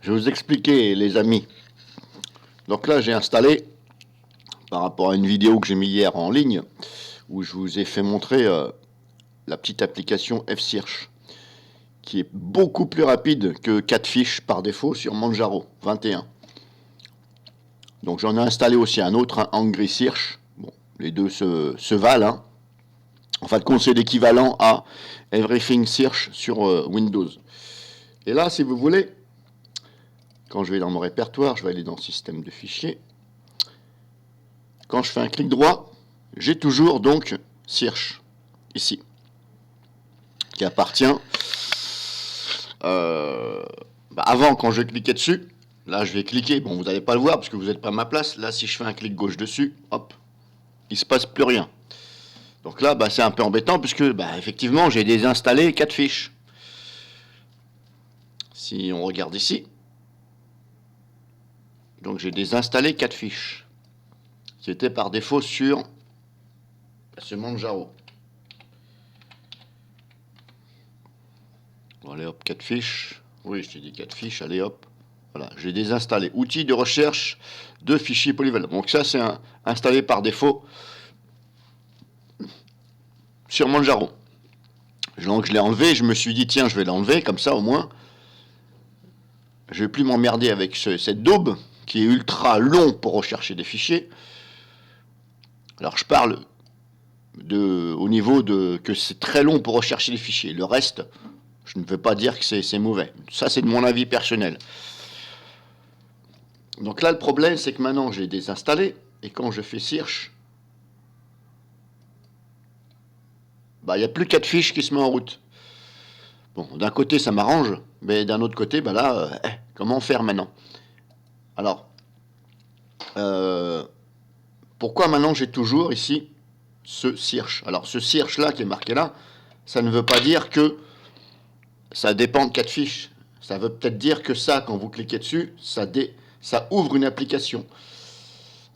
Je vais vous expliquer, les amis. Donc là, j'ai installé, par rapport à une vidéo que j'ai mis hier en ligne, où je vous ai fait montrer la petite application F-Search, qui est beaucoup plus rapide que Catfish par défaut sur Manjaro 21. Donc j'en ai installé aussi un autre, un Angry Search. Bon, les deux se valent. Hein. En fin de compte, c'est l'équivalent à Everything Search sur Windows. Et là, si vous voulez, quand je vais dans mon répertoire, je vais aller dans Système de fichiers. Quand je fais un clic droit, j'ai toujours donc Search, ici, qui appartient, avant quand je cliquais dessus, là je vais cliquer, bon vous n'allez pas le voir parce que vous n'êtes pas à ma place, là si je fais un clic gauche dessus, hop, il ne se passe plus rien. Donc là c'est un peu embêtant puisque effectivement j'ai désinstallé 4 fiches. Si on regarde ici, donc j'ai désinstallé 4 fiches, qui étaient par défaut sur ce Manjaro. Bon, allez hop, 4 fiches. Oui, je t'ai dit 4 fiches, allez hop. Voilà, j'ai désinstallé. Outils de recherche de fichiers polyvalents. Donc ça, c'est installé par défaut sur Manjaro. Donc je l'ai enlevé, je me suis dit, tiens, je vais l'enlever, comme ça au moins, je ne vais plus m'emmerder avec cette daube, qui est ultra long pour rechercher des fichiers. Alors je parle au niveau de que c'est très long pour rechercher les fichiers. Le reste, je ne veux pas dire que c'est mauvais. Ça, c'est de mon avis personnel. Donc là, le problème, c'est que maintenant, j'ai désinstallé, et quand je fais Search, il n'y a plus 4 fiches qui se mettent en route. Bon, d'un côté, ça m'arrange, mais d'un autre côté, comment faire maintenant? Alors, pourquoi maintenant j'ai toujours ici ce Search? Alors, ce Search-là qui est marqué là, ça ne veut pas dire que ça dépend de 4 fiches. Ça veut peut-être dire que ça, quand vous cliquez dessus, ça ouvre une application.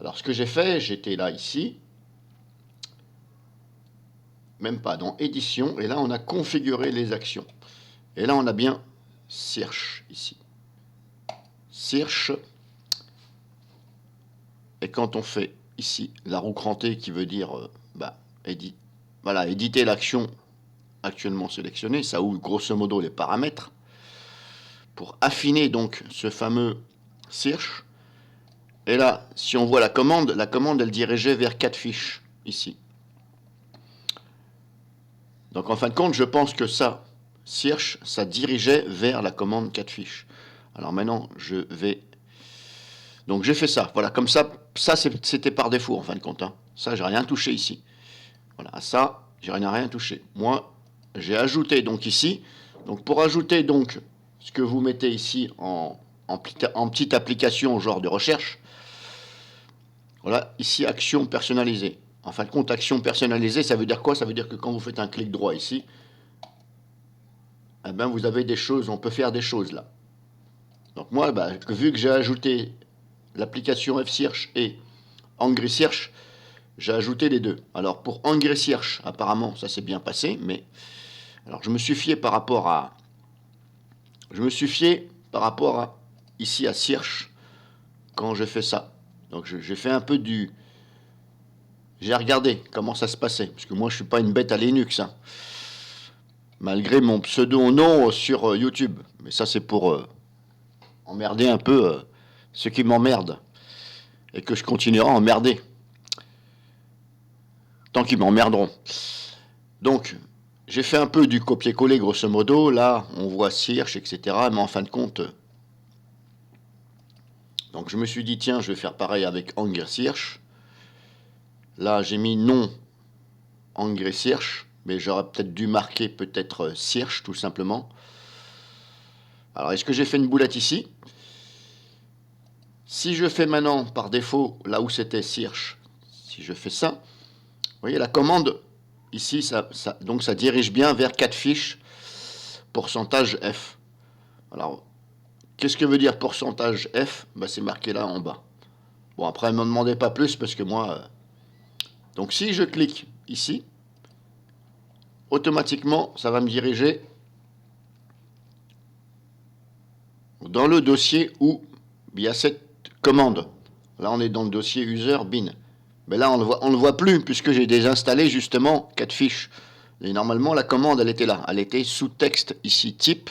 Alors, ce que j'ai fait, j'étais là, ici, même pas, dans Édition, et là, on a configuré les actions. Et là, on a bien Search, ici. Search, et quand on fait ici la roue crantée, qui veut dire, éditer l'action actuellement sélectionnée, ça ouvre grosso modo les paramètres, pour affiner donc ce fameux Search. Et là, si on voit la commande, elle dirigeait vers 4 fiches, ici. Donc en fin de compte, je pense que ça, Search, ça dirigeait vers la commande 4 fiches. Alors maintenant, je vais... Donc j'ai fait ça, voilà, comme ça c'était par défaut en fin de compte. Hein. Ça, j'ai rien touché ici. Voilà, ça, j'ai rien touché. Moi, j'ai ajouté donc ici. Donc pour ajouter donc ce que vous mettez ici en petite application genre de recherche, voilà, ici action personnalisée. En fin de compte, action personnalisée, ça veut dire quoi? Ça veut dire que quand vous faites un clic droit ici, vous avez des choses, on peut faire des choses là. Donc moi, vu que j'ai ajouté l'application F-Search et Angry Search, j'ai ajouté les deux. Alors pour Angry Search, apparemment ça s'est bien passé, mais alors je me suis fié par rapport à ici à Search quand je fais ça. Donc j'ai fait un peu j'ai regardé comment ça se passait, parce que moi je suis pas une bête à Linux, hein, malgré mon pseudo-nom sur YouTube. Mais ça c'est pour emmerder un peu ceux qui m'emmerdent, et que je continuerai à emmerder, tant qu'ils m'emmerderont. Donc, j'ai fait un peu du copier-coller grosso modo, là on voit Search, etc. Mais en fin de compte, donc je me suis dit tiens, je vais faire pareil avec Angry Search. Là j'ai mis non Angry Search, mais j'aurais peut-être dû marquer peut-être Search tout simplement. Alors est-ce que j'ai fait une boulette ici? Si je fais maintenant par défaut là où c'était Search, si je fais ça, vous voyez la commande ici, donc ça dirige bien vers 4 fiches pourcentage F. Alors qu'est-ce que veut dire pourcentage F? C'est marqué là en bas. Bon, après, ne me demandez pas plus parce que moi... Donc, si je clique ici, automatiquement, ça va me diriger... Vous dans le dossier où il y a cette commande. Là, on est dans le dossier user bin. Mais là, on ne voit plus puisque j'ai désinstallé justement 4 fiches. Et normalement, la commande, elle était là. Elle était sous texte ici, type.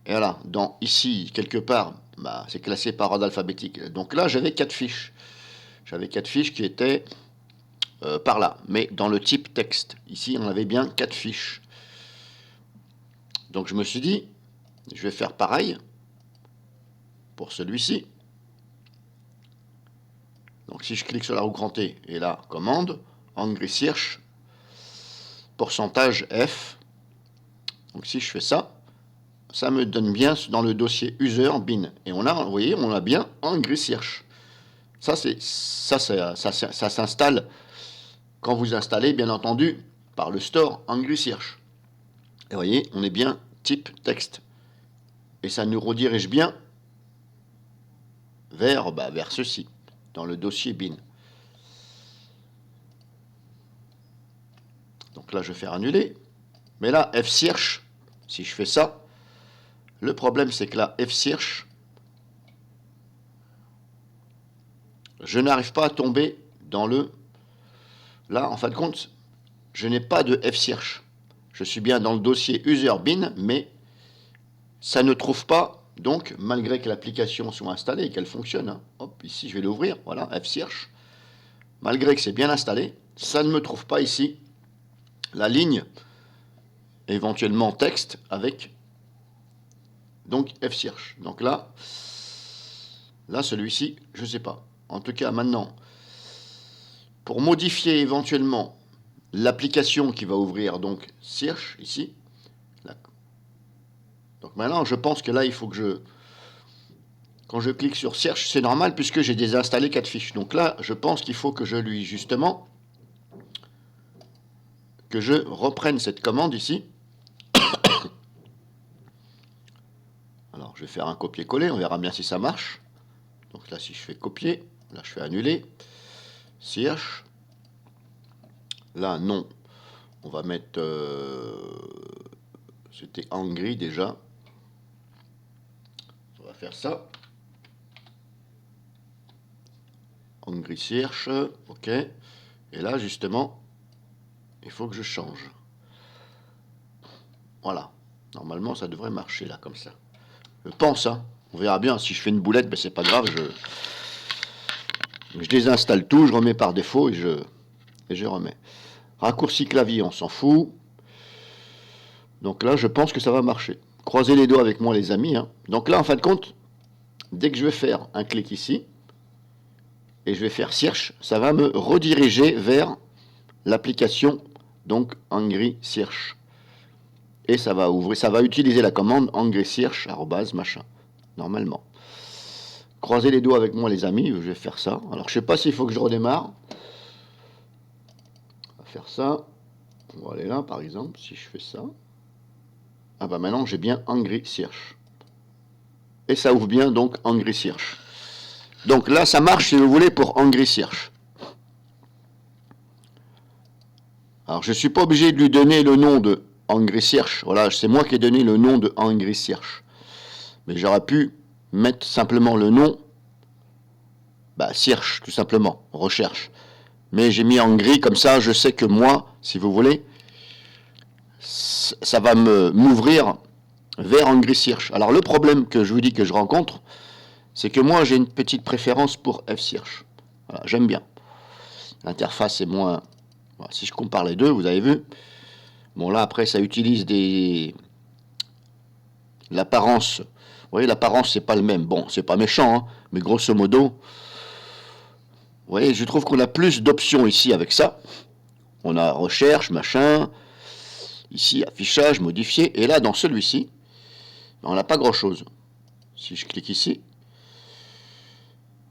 Et voilà, dans ici, quelque part, bah, c'est classé par ordre alphabétique. Donc là, j'avais 4 fiches. J'avais 4 fiches qui étaient par là, mais dans le type texte. Ici, on avait bien 4 fiches. Donc je me suis dit, je vais faire pareil pour celui-ci. Donc si je clique sur la roue grand T et là, commande, Angry Search, pourcentage F. Donc si je fais ça, ça me donne bien dans le dossier user bin. Et on a, vous voyez, on a bien Angry Search. Ça s'installe quand vous installez, bien entendu, par le store Angry Search. Et vous voyez, on est bien type texte. Et ça nous redirige bien vers ceci, dans le dossier bin. Donc là, je vais faire annuler. Mais là, F-Search, si je fais ça, le problème, c'est que là, F-Search, je n'arrive pas à tomber dans le... Là, en fin de compte, je n'ai pas de F-Search. Je suis bien dans le dossier user bin, mais ça ne trouve pas, donc, malgré que l'application soit installée et qu'elle fonctionne. Hein. Hop, ici, je vais l'ouvrir. Voilà, F-Search. Malgré que c'est bien installé, ça ne me trouve pas ici la ligne, éventuellement texte, avec donc F-Search. Donc là celui-ci, je ne sais pas. En tout cas, maintenant, pour modifier éventuellement l'application qui va ouvrir donc Search, ici, là. Donc maintenant, je pense que là, il faut que quand je clique sur Search, c'est normal puisque j'ai désinstallé 4 fiches. Donc là, je pense qu'il faut que je lui, justement, que je reprenne cette commande ici. Alors, je vais faire un copier-coller, on verra bien si ça marche. Donc là, si je fais copier, là, je fais annuler. Search. Là, non. On va mettre... c'était Angry déjà. On va faire ça. Angry Search. OK. Et là, justement, il faut que je change. Voilà. Normalement, ça devrait marcher là, comme ça. Je pense, hein. On verra bien. Si je fais une boulette, ben, c'est pas grave. Je désinstalle tout, je remets par défaut et je remets. Raccourci clavier, on s'en fout. Donc là, je pense que ça va marcher. Croisez les doigts avec moi, les amis. Hein. Donc là, en fin de compte, dès que je vais faire un clic ici, et je vais faire Search, ça va me rediriger vers l'application, donc Angry Search. Et ça va ouvrir, ça va utiliser la commande Angry Search, machin, normalement. Croisez les doigts avec moi, les amis, je vais faire ça. Alors, je sais pas s'il faut que je redémarre. On va faire ça. On va aller là, par exemple, si je fais ça. Ah bah maintenant, j'ai bien Angry Search. Et ça ouvre bien, donc, Angry Search. Donc là, ça marche, si vous voulez, pour Angry Search. Alors, je ne suis pas obligé de lui donner le nom de Angry Search. Voilà, c'est moi qui ai donné le nom de Angry Search. Mais j'aurais pu mettre simplement le nom, Search, tout simplement, recherche. Mais j'ai mis Angry, comme ça, je sais que moi, si vous voulez, ça va m'ouvrir vers Angry Search. Alors, le problème que je vous dis que je rencontre, c'est que moi, j'ai une petite préférence pour F-Search. Voilà, j'aime bien. L'interface est moins... Voilà, si je compare les deux, vous avez vu. Bon, là, après, ça utilise l'apparence. Vous voyez, l'apparence, c'est pas le même. Bon, c'est pas méchant, hein, mais grosso modo, vous voyez, je trouve qu'on a plus d'options ici avec ça. On a recherche, machin. Ici, affichage, modifier. Et là, dans celui-ci, on n'a pas grand-chose. Si je clique ici,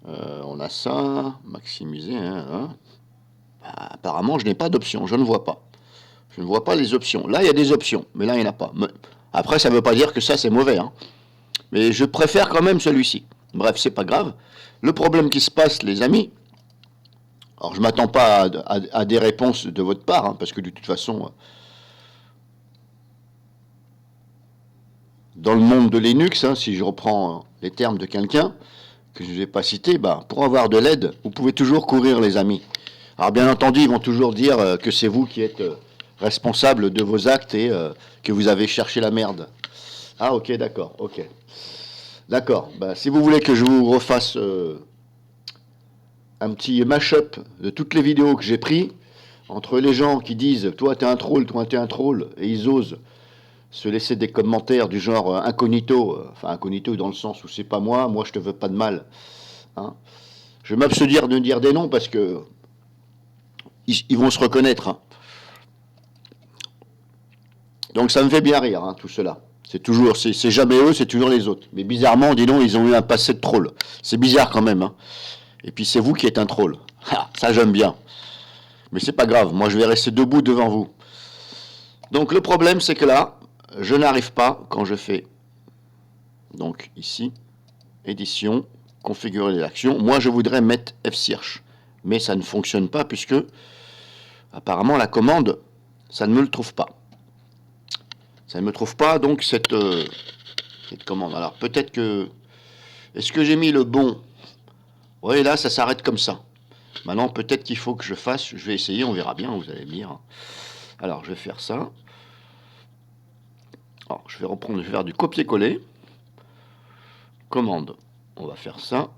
on a ça, maximiser. Hein. Apparemment, je n'ai pas d'option, je ne vois pas. Je ne vois pas les options. Là, il y a des options, mais là, il n'y en a pas. Après, ça ne veut pas dire que ça, c'est mauvais. Hein. Mais je préfère quand même celui-ci. Bref, c'est pas grave. Le problème qui se passe, les amis, alors je ne m'attends pas à des réponses de votre part, hein, parce que de toute façon, dans le monde de Linux, hein, si je reprends les termes de quelqu'un que je ne vais pas citer, bah, pour avoir de l'aide, vous pouvez toujours courir, les amis. Alors bien entendu, ils vont toujours dire que c'est vous qui êtes responsable de vos actes et que vous avez cherché la merde. Ah ok, d'accord, ok. D'accord, bah, si vous voulez que je vous refasse un petit mash-up de toutes les vidéos que j'ai pris, entre les gens qui disent « toi t'es un troll, toi t'es un troll », et ils osent se laisser des commentaires du genre incognito, enfin incognito dans le sens où c'est pas moi, moi je te veux pas de mal. Hein. Je vais m'abstenir de dire des noms parce que ils vont se reconnaître. Hein. Donc ça me fait bien rire, hein, tout cela. C'est toujours, c'est jamais eux, c'est toujours les autres. Mais bizarrement, dis donc, ils ont eu un passé de troll. C'est bizarre quand même. Hein. Et puis c'est vous qui êtes un troll. Ah, ça j'aime bien. Mais c'est pas grave, moi je vais rester debout devant vous. Donc le problème c'est que là, je n'arrive pas quand je fais, donc ici, édition, configurer les actions. Moi je voudrais mettre F-Search. Mais ça ne fonctionne pas puisque apparemment la commande, ça ne me le trouve pas. Ça ne me trouve pas donc cette commande. Alors peut-être que... Est-ce que j'ai mis le bon? Oui, là ça s'arrête comme ça. Maintenant peut-être qu'il faut que je fasse... Je vais essayer, on verra bien, vous allez me dire. Alors je vais faire ça. Alors, je vais reprendre, je vais faire du copier-coller. Commande. On va faire ça.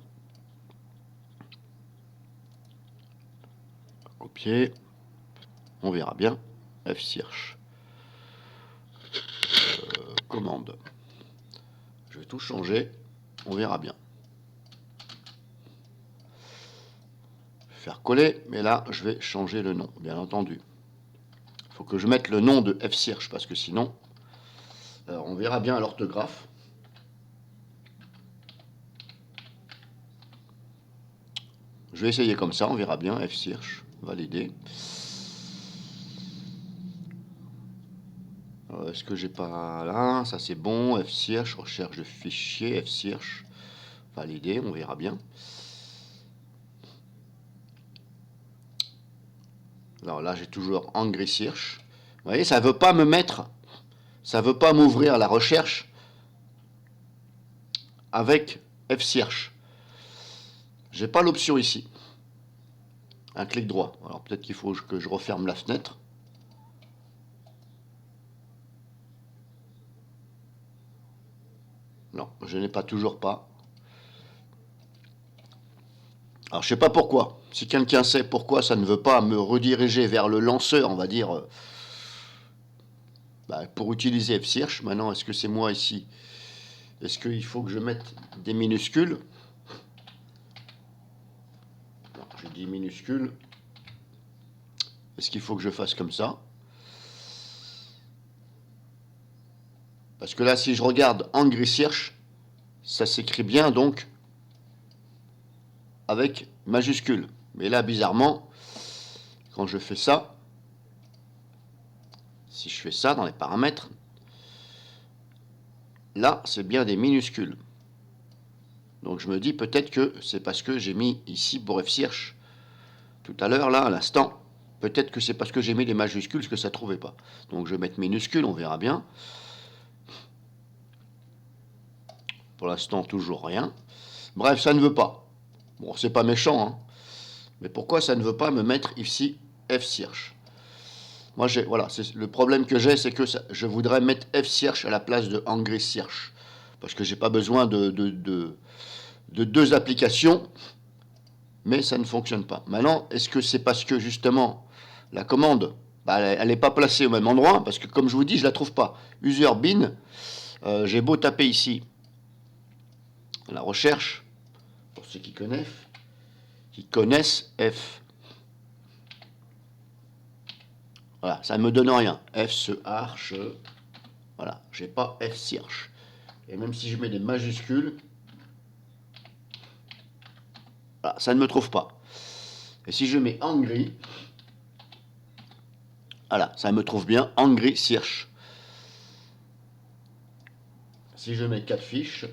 Copier. On verra bien. F-Search. Commande. Je vais tout changer. On verra bien. Faire coller, mais là, je vais changer le nom, bien entendu. Il faut que je mette le nom de F-Search, parce que sinon, on verra bien l'orthographe. Je vais essayer comme ça, on verra bien. F-Search, valider. Est-ce que j'ai pas là? Ça c'est bon. F-Search, recherche de fichiers. F-Search, valider, on verra bien. Alors là, j'ai toujours Angry Search. Vous voyez, ça ne veut pas me mettre, ça ne veut pas m'ouvrir la recherche avec F-Search. J'ai pas l'option ici. Un clic droit. Alors peut-être qu'il faut que je referme la fenêtre. Non, je n'ai pas toujours pas. Alors je sais pas pourquoi. Si quelqu'un sait pourquoi ça ne veut pas me rediriger vers le lanceur, on va dire, pour utiliser F-Search. Maintenant, est-ce que c'est moi ici? Est-ce qu'il faut que je mette des minuscules? Non, je dis minuscules. Est-ce qu'il faut que je fasse comme ça? Parce que là, si je regarde Angry Search, ça s'écrit bien donc avec majuscule. Mais là, bizarrement, quand je fais ça, si je fais ça dans les paramètres, là, c'est bien des minuscules. Donc je me dis peut-être que c'est parce que j'ai mis ici pour F-Search tout à l'heure, là, à l'instant. Peut-être que c'est parce que j'ai mis les majuscules que ça ne trouvait pas. Donc je vais mettre minuscule, on verra bien. Pour l'instant, toujours rien. Bref, ça ne veut pas. Bon, c'est pas méchant, hein. Mais pourquoi ça ne veut pas me mettre ici F-Search? Moi, voilà, le problème que j'ai, c'est que je voudrais mettre F-Search à la place de Angry Search. Parce que j'ai pas besoin de deux applications, mais ça ne fonctionne pas. Maintenant, est-ce que c'est parce que, justement, la commande, elle n'est pas placée au même endroit? Parce que, comme je vous dis, je la trouve pas. User bin, j'ai beau taper ici la recherche, pour ceux qui connaissent F. Voilà, ça ne me donne rien. F-Search, voilà, j'ai pas F-Search. Et même si je mets des majuscules, voilà, ça ne me trouve pas. Et si je mets Angry, voilà, ça me trouve bien Angry Search. Si je mets 4 fiches,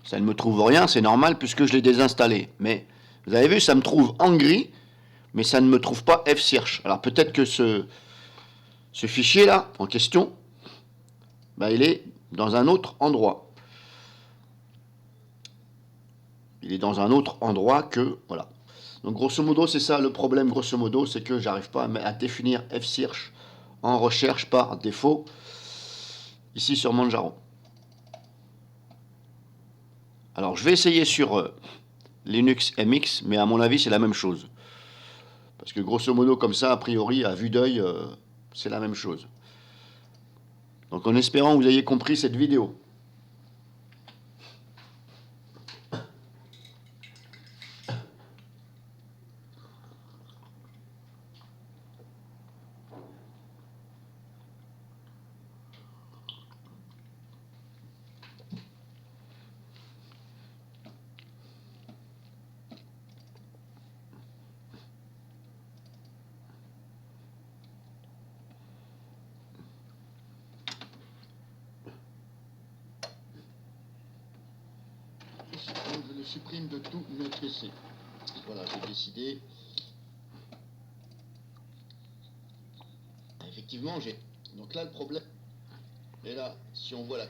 ça ne me trouve rien, c'est normal puisque je l'ai désinstallé. Mais vous avez vu, ça me trouve Angry, mais ça ne me trouve pas F-Search. Alors peut-être que ce Ce fichier là, en question, bah, il est dans un autre endroit. Il est dans un autre endroit que, voilà. Donc grosso modo, c'est ça le problème, grosso modo, c'est que j'arrive pas à définir fsearch en recherche par défaut, ici sur Manjaro. Alors je vais essayer sur Linux MX, mais à mon avis c'est la même chose. Parce que grosso modo comme ça, a priori, à vue d'œil, c'est la même chose. Donc en espérant que vous ayez compris cette vidéo. Je le supprime de tout notre PC. Voilà, j'ai décidé. Effectivement, j'ai. Donc là, le problème. Et là, si on voit la